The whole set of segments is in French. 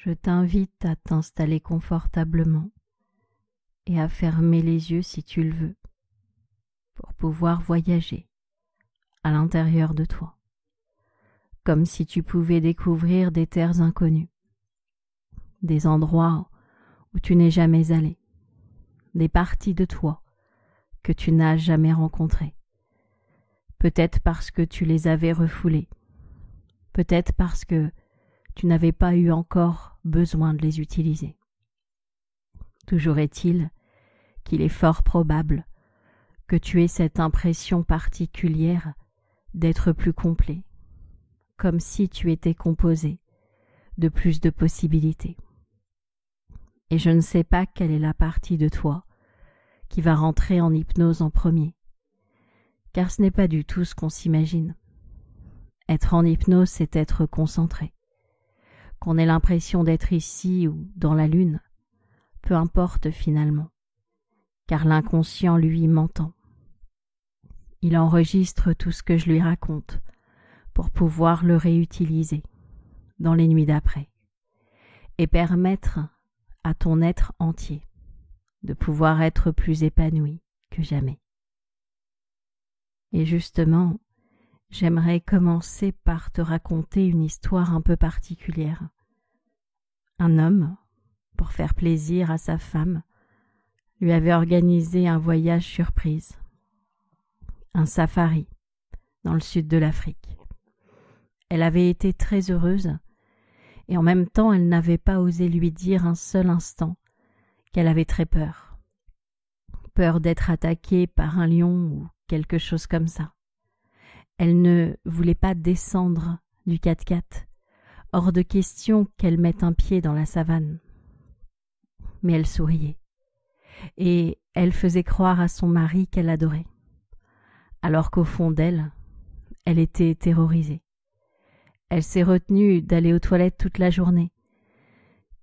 je t'invite à t'installer confortablement et à fermer les yeux si tu le veux, pour pouvoir voyager à l'intérieur de toi, comme si tu pouvais découvrir des terres inconnues, des endroits où tu n'es jamais allé, des parties de toi que tu n'as jamais rencontrées, peut-être parce que tu les avais refoulées, peut-être parce que tu n'avais pas eu encore besoin de les utiliser. Toujours est-il qu'il est fort probable que tu aies cette impression particulière d'être plus complet, comme si tu étais composé de plus de possibilités. Et je ne sais pas quelle est la partie de toi qui va rentrer en hypnose en premier, car ce n'est pas du tout ce qu'on s'imagine. Être en hypnose, c'est être concentré. Qu'on ait l'impression d'être ici ou dans la lune, peu importe finalement, car l'inconscient, lui, m'entend. Il enregistre tout ce que je lui raconte pour pouvoir le réutiliser dans les nuits d'après et permettre à ton être entier de pouvoir être plus épanoui que jamais. Et justement, j'aimerais commencer par te raconter une histoire un peu particulière. Un homme, pour faire plaisir à sa femme, lui avait organisé un voyage surprise, un safari dans le sud de l'Afrique. Elle avait été très heureuse et en même temps elle n'avait pas osé lui dire un seul instant qu'elle avait très peur. Peur d'être attaquée par un lion ou quelque chose comme ça. Elle ne voulait pas descendre du 4x4, hors de question qu'elle mette un pied dans la savane. Mais elle souriait, et elle faisait croire à son mari qu'elle l'adorait, alors qu'au fond d'elle, elle était terrorisée. Elle s'est retenue d'aller aux toilettes toute la journée,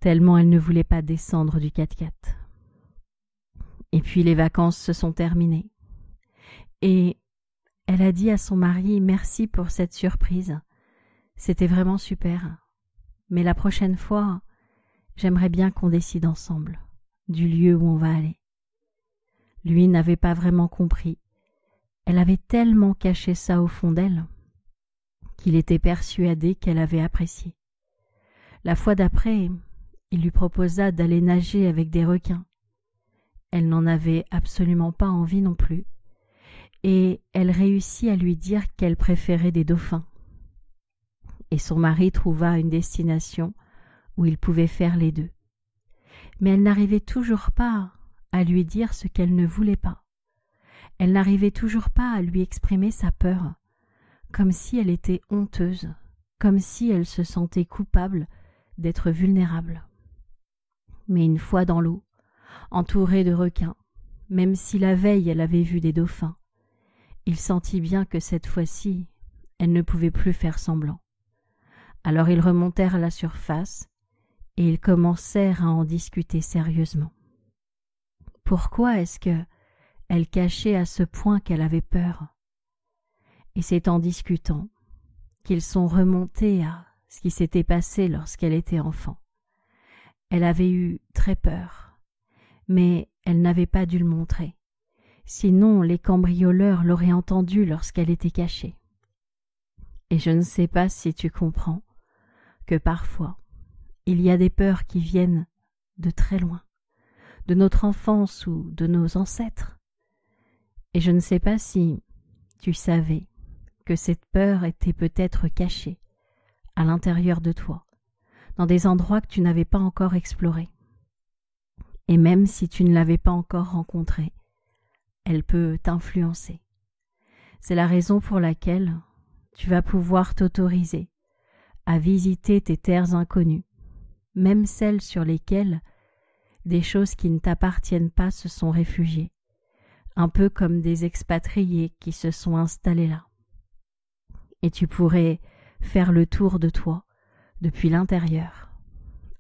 tellement elle ne voulait pas descendre du 4x4. Et puis les vacances se sont terminées, et elle a dit à son mari « Merci pour cette surprise, c'était vraiment super, mais la prochaine fois, j'aimerais bien qu'on décide ensemble du lieu où on va aller. » Lui n'avait pas vraiment compris. Elle avait tellement caché ça au fond d'elle qu'il était persuadé qu'elle avait apprécié. La fois d'après, il lui proposa d'aller nager avec des requins. Elle n'en avait absolument pas envie non plus, et elle réussit à lui dire qu'elle préférait des dauphins. Et son mari trouva une destination où ils pouvaient faire les deux. Mais elle n'arrivait toujours pas à lui dire ce qu'elle ne voulait pas. Elle n'arrivait toujours pas à lui exprimer sa peur, comme si elle était honteuse, comme si elle se sentait coupable d'être vulnérable. Mais une fois dans l'eau, entourée de requins, même si la veille elle avait vu des dauphins, il sentit bien que cette fois-ci, elle ne pouvait plus faire semblant. Alors ils remontèrent à la surface et ils commencèrent à en discuter sérieusement. Pourquoi est-ce que elle cachait à ce point qu'elle avait peur? Et c'est en discutant qu'ils sont remontés à ce qui s'était passé lorsqu'elle était enfant. Elle avait eu très peur, mais elle n'avait pas dû le montrer. Sinon, les cambrioleurs l'auraient entendue lorsqu'elle était cachée. Et je ne sais pas si tu comprends que parfois, il y a des peurs qui viennent de très loin, de notre enfance ou de nos ancêtres. Et je ne sais pas si tu savais que cette peur était peut-être cachée à l'intérieur de toi, dans des endroits que tu n'avais pas encore explorés. Et même si tu ne l'avais pas encore rencontrée, elle peut t'influencer. C'est la raison pour laquelle tu vas pouvoir t'autoriser à visiter tes terres inconnues, même celles sur lesquelles des choses qui ne t'appartiennent pas se sont réfugiées, un peu comme des expatriés qui se sont installés là. Et tu pourrais faire le tour de toi depuis l'intérieur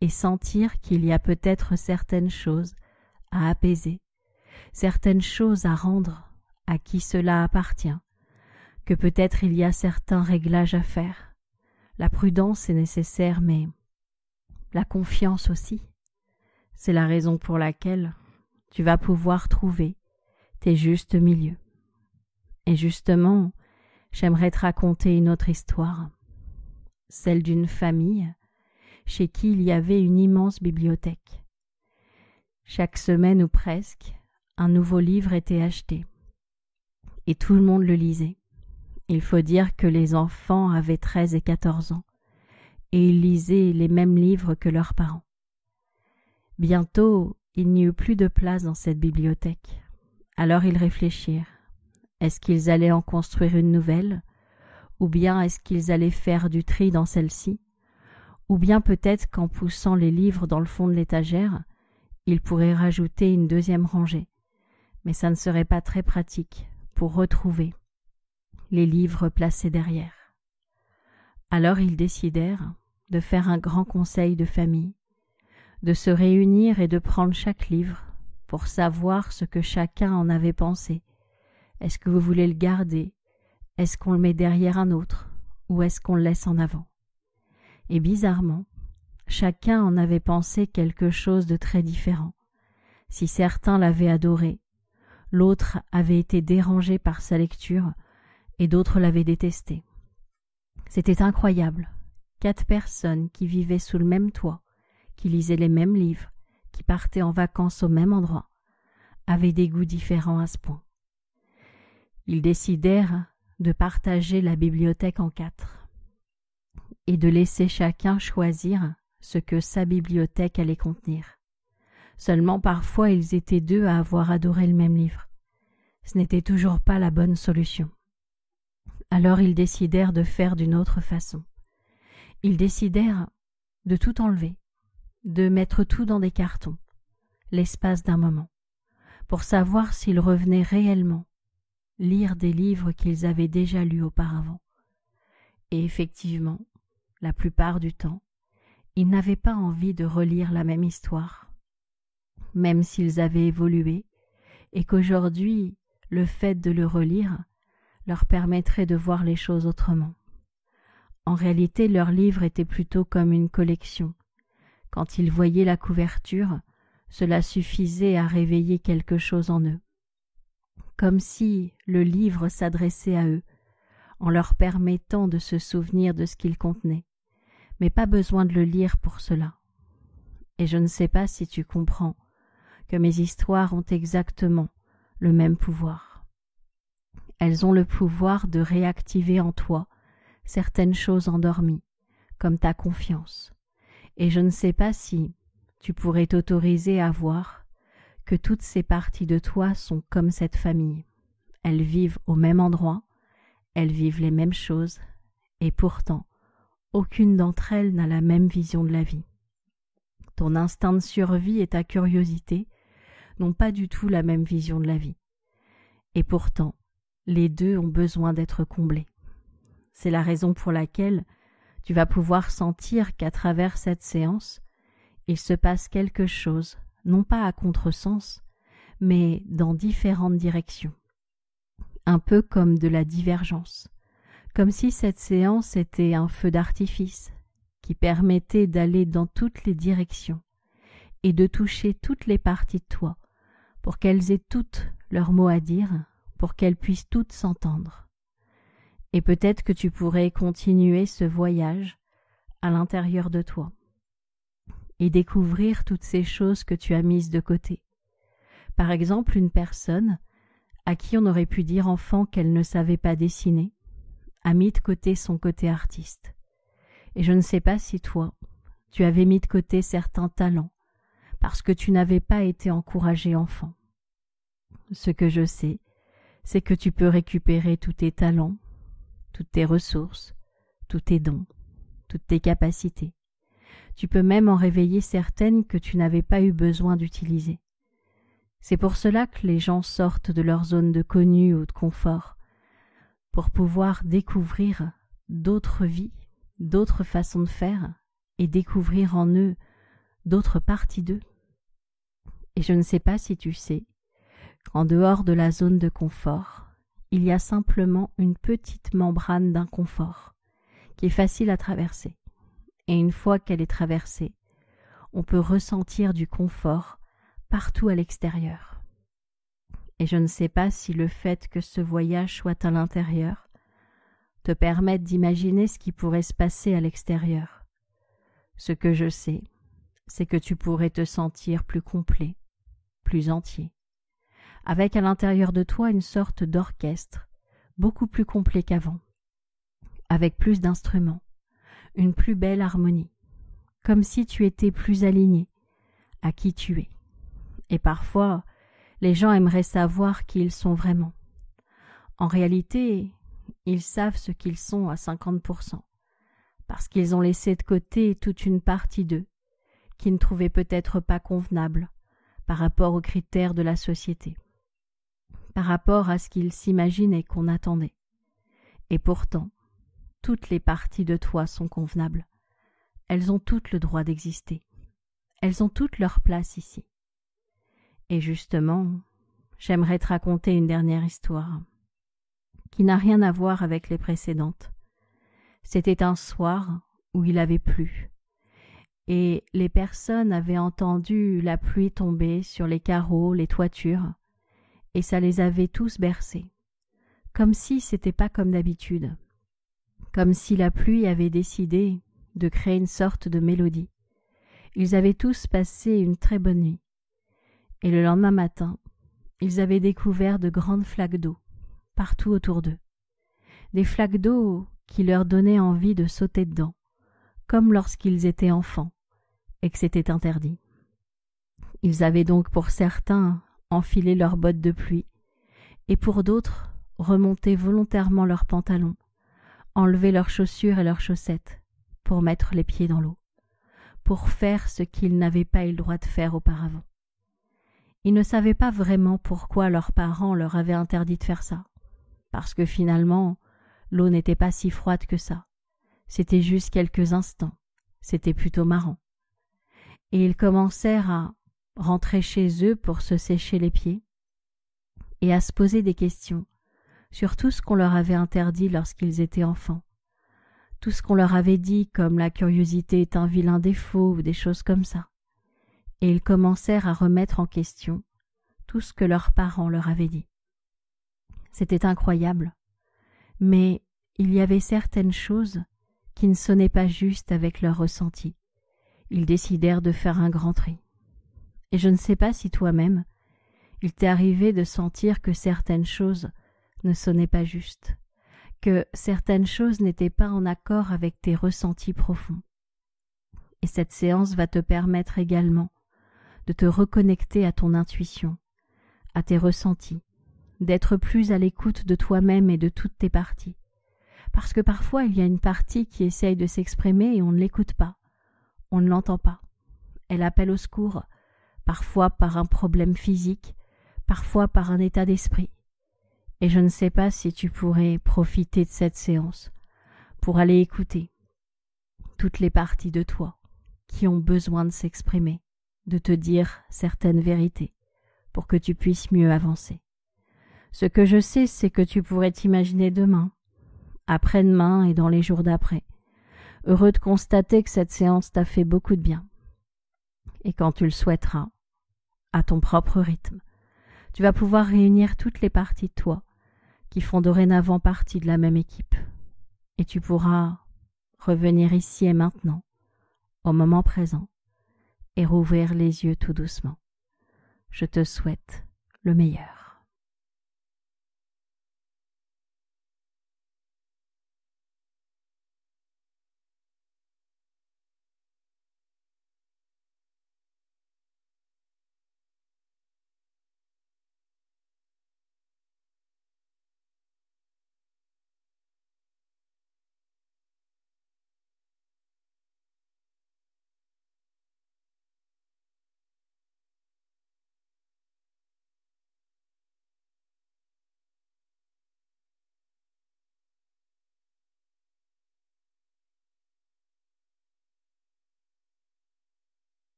et sentir qu'il y a peut-être certaines choses à apaiser, certaines choses à rendre à qui cela appartient, que peut-être il y a certains réglages à faire. La prudence est nécessaire, mais la confiance aussi. C'est la raison pour laquelle tu vas pouvoir trouver tes justes milieux. Et justement, j'aimerais te raconter une autre histoire, celle d'une famille chez qui il y avait une immense bibliothèque. Chaque semaine ou presque, un nouveau livre était acheté. Et tout le monde le lisait. Il faut dire que les enfants avaient 13 et 14 ans, et ils lisaient les mêmes livres que leurs parents. Bientôt, il n'y eut plus de place dans cette bibliothèque. Alors ils réfléchirent. Est-ce qu'ils allaient en construire une nouvelle? Ou bien est-ce qu'ils allaient faire du tri dans celle-ci? Ou bien peut-être qu'en poussant les livres dans le fond de l'étagère, ils pourraient rajouter une deuxième rangée. Mais ça ne serait pas très pratique pour retrouver les livres placés derrière. Alors ils décidèrent de faire un grand conseil de famille, de se réunir et de prendre chaque livre pour savoir ce que chacun en avait pensé. Est-ce que vous voulez le garder? Est-ce qu'on le met derrière un autre? Ou est-ce qu'on le laisse en avant? Et bizarrement, chacun en avait pensé quelque chose de très différent. Si certains l'avaient adoré, l'autre avait été dérangé par sa lecture et d'autres l'avaient détesté. C'était incroyable. 4 personnes qui vivaient sous le même toit, qui lisaient les mêmes livres, qui partaient en vacances au même endroit, avaient des goûts différents à ce point. Ils décidèrent de partager la bibliothèque en 4 et de laisser chacun choisir ce que sa bibliothèque allait contenir. Seulement parfois ils étaient 2 à avoir adoré le même livre. Ce n'était toujours pas la bonne solution. Alors ils décidèrent de faire d'une autre façon. Ils décidèrent de tout enlever, de mettre tout dans des cartons, l'espace d'un moment, pour savoir s'ils revenaient réellement lire des livres qu'ils avaient déjà lus auparavant. Et effectivement, la plupart du temps, ils n'avaient pas envie de relire la même histoire, même s'ils avaient évolué, et qu'aujourd'hui, le fait de le relire leur permettrait de voir les choses autrement. En réalité, leur livre était plutôt comme une collection. Quand ils voyaient la couverture, cela suffisait à réveiller quelque chose en eux. Comme si le livre s'adressait à eux, en leur permettant de se souvenir de ce qu'il contenait, mais pas besoin de le lire pour cela. Et je ne sais pas si tu comprends que mes histoires ont exactement le même pouvoir. Elles ont le pouvoir de réactiver en toi certaines choses endormies, comme ta confiance. Et je ne sais pas si tu pourrais t'autoriser à voir que toutes ces parties de toi sont comme cette famille. Elles vivent au même endroit, elles vivent les mêmes choses, et pourtant, aucune d'entre elles n'a la même vision de la vie. Ton instinct de survie et ta curiosité n'ont pas du tout la même vision de la vie. Et pourtant, les 2 ont besoin d'être comblés. C'est la raison pour laquelle tu vas pouvoir sentir qu'à travers cette séance, il se passe quelque chose, non pas à contresens, mais dans différentes directions. Un peu comme de la divergence, comme si cette séance était un feu d'artifice qui permettait d'aller dans toutes les directions et de toucher toutes les parties de toi pour qu'elles aient toutes leur mot à dire, pour qu'elles puissent toutes s'entendre. Et peut-être que tu pourrais continuer ce voyage à l'intérieur de toi et découvrir toutes ces choses que tu as mises de côté. Par exemple, une personne à qui on aurait pu dire enfant qu'elle ne savait pas dessiner, a mis de côté son côté artiste. Et je ne sais pas si toi, tu avais mis de côté certains talents parce que tu n'avais pas été encouragé enfant. Ce que je sais, c'est que tu peux récupérer tous tes talents, toutes tes ressources, tous tes dons, toutes tes capacités. Tu peux même en réveiller certaines que tu n'avais pas eu besoin d'utiliser. C'est pour cela que les gens sortent de leur zone de connu ou de confort, pour pouvoir découvrir d'autres vies, d'autres façons de faire et découvrir en eux d'autres parties d'eux. Et je ne sais pas si tu sais qu'en dehors de la zone de confort, il y a simplement une petite membrane d'inconfort qui est facile à traverser. Et une fois qu'elle est traversée, on peut ressentir du confort partout à l'extérieur. Et je ne sais pas si le fait que ce voyage soit à l'intérieur te permette d'imaginer ce qui pourrait se passer à l'extérieur. Ce que je sais, c'est que tu pourrais te sentir plus complet, plus entier, avec à l'intérieur de toi une sorte d'orchestre beaucoup plus complet qu'avant, avec plus d'instruments, une plus belle harmonie, comme si tu étais plus aligné à qui tu es. Et parfois, les gens aimeraient savoir qui ils sont vraiment. En réalité, ils savent ce qu'ils sont à 50%, parce qu'ils ont laissé de côté toute une partie d'eux qui ne trouvaient peut-être pas convenable par rapport aux critères de la société, par rapport à ce qu'ils s'imaginaient qu'on attendait. Et pourtant, toutes les parties de toi sont convenables. Elles ont toutes le droit d'exister. Elles ont toute leur place ici. Et justement, j'aimerais te raconter une dernière histoire qui n'a rien à voir avec les précédentes. C'était un soir où il avait plu et les personnes avaient entendu la pluie tomber sur les carreaux, les toitures, et ça les avait tous bercés, comme si c'était pas comme d'habitude, comme si la pluie avait décidé de créer une sorte de mélodie. Ils avaient tous passé une très bonne nuit. Et le lendemain matin, ils avaient découvert de grandes flaques d'eau partout autour d'eux. Des flaques d'eau qui leur donnaient envie de sauter dedans, comme lorsqu'ils étaient enfants et que c'était interdit. Ils avaient donc pour certains enfilé leurs bottes de pluie et pour d'autres remonté volontairement leurs pantalons, enlevé leurs chaussures et leurs chaussettes pour mettre les pieds dans l'eau, pour faire ce qu'ils n'avaient pas eu le droit de faire auparavant. Ils ne savaient pas vraiment pourquoi leurs parents leur avaient interdit de faire ça, parce que finalement, l'eau n'était pas si froide que ça. C'était juste quelques instants, c'était plutôt marrant. Et ils commencèrent à rentrer chez eux pour se sécher les pieds et à se poser des questions sur tout ce qu'on leur avait interdit lorsqu'ils étaient enfants, tout ce qu'on leur avait dit comme la curiosité est un vilain défaut ou des choses comme ça. Et ils commencèrent à remettre en question tout ce que leurs parents leur avaient dit. C'était incroyable, mais il y avait certaines choses qui ne sonnaient pas juste avec leur ressenti. Ils décidèrent de faire un grand tri. Et je ne sais pas si toi-même, il t'est arrivé de sentir que certaines choses ne sonnaient pas juste, que certaines choses n'étaient pas en accord avec tes ressentis profonds. Et cette séance va te permettre également de te reconnecter à ton intuition, à tes ressentis, d'être plus à l'écoute de toi-même et de toutes tes parties. Parce que parfois, il y a une partie qui essaye de s'exprimer et on ne l'écoute pas, on ne l'entend pas. Elle appelle au secours, parfois par un problème physique, parfois par un état d'esprit. Et je ne sais pas si tu pourrais profiter de cette séance pour aller écouter toutes les parties de toi qui ont besoin de s'exprimer, de te dire certaines vérités pour que tu puisses mieux avancer. Ce que je sais, c'est que tu pourrais t'imaginer demain, après-demain et dans les jours d'après, heureux de constater que cette séance t'a fait beaucoup de bien. Et quand tu le souhaiteras, à ton propre rythme, tu vas pouvoir réunir toutes les parties de toi qui font dorénavant partie de la même équipe. Et tu pourras revenir ici et maintenant, au moment présent, et rouvrir les yeux tout doucement. Je te souhaite le meilleur.